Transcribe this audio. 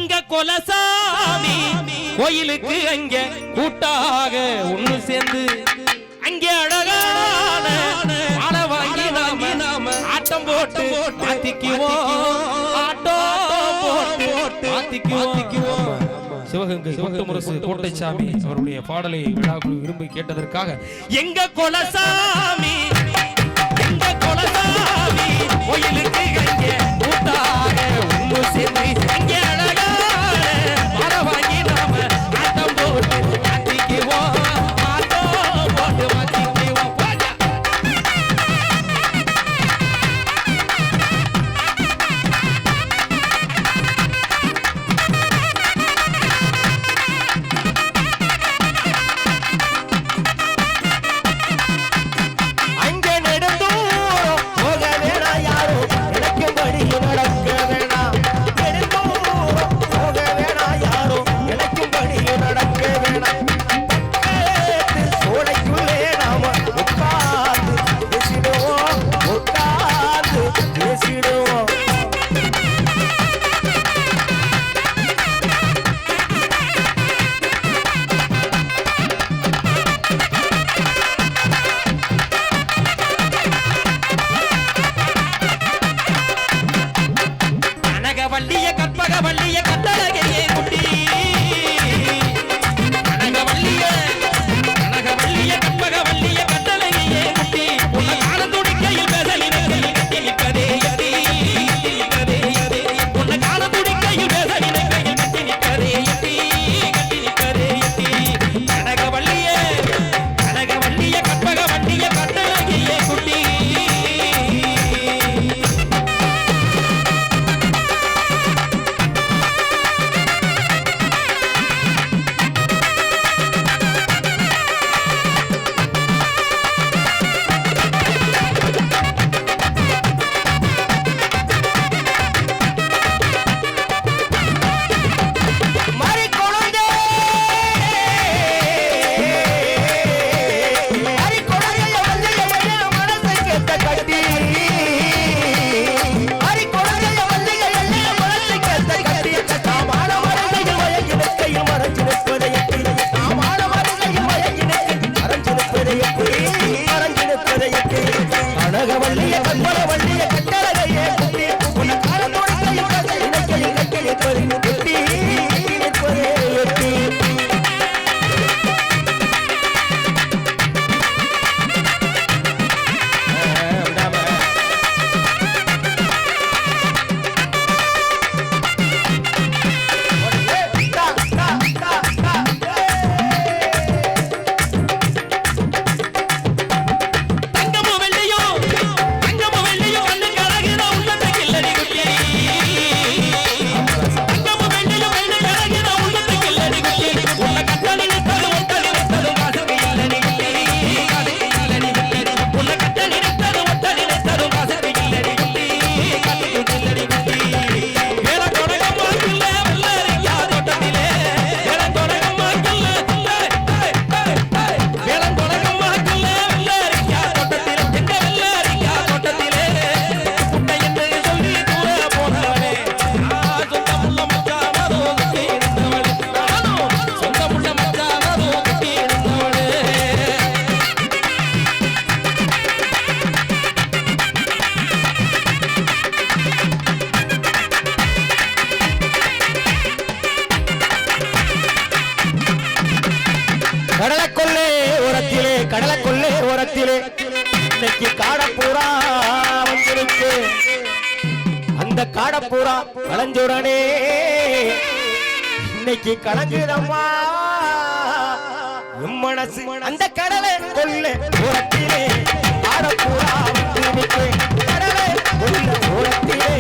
எங்க கொலசாமி கோயிலுக்கு அங்க கூட்டாக ஒண்ணு சேர்ந்து அங்கே அழகான ஆள வாங்கி நாம ஆட்டம் போட்டு மாத்திக்குவோம் ஆட்டம் போட்டு மாத்திக்குவோம். சிவகங்கை கோட்டமுரசு கோட்டைசாமி அவருடைய பாடலை விழாக்குழு விரும்பி கேட்டதற்காக எங்க கொலசாமி கோயிலுக்கு அங்கே கூட்டாக ஒண்ணு சேர்ந்து அங்கே அழகான ஆள வாங்கி நாம ஆட்டம் போட்டு மாத்திக்குவோம். கடலக்கொள்ளை ஓரத்திலே இன்னைக்கு காடப்பூரா வந்திருக்கு. அந்த காடப்பூரா கலஞ்சுடனே இன்னைக்கு கலங்குதம்மா மனசு. அந்த கடலை கொள்ளை ஓரத்திலே காடப்பூரா வந்திருக்கு. கடலை கொள்ளை ஓரத்திலே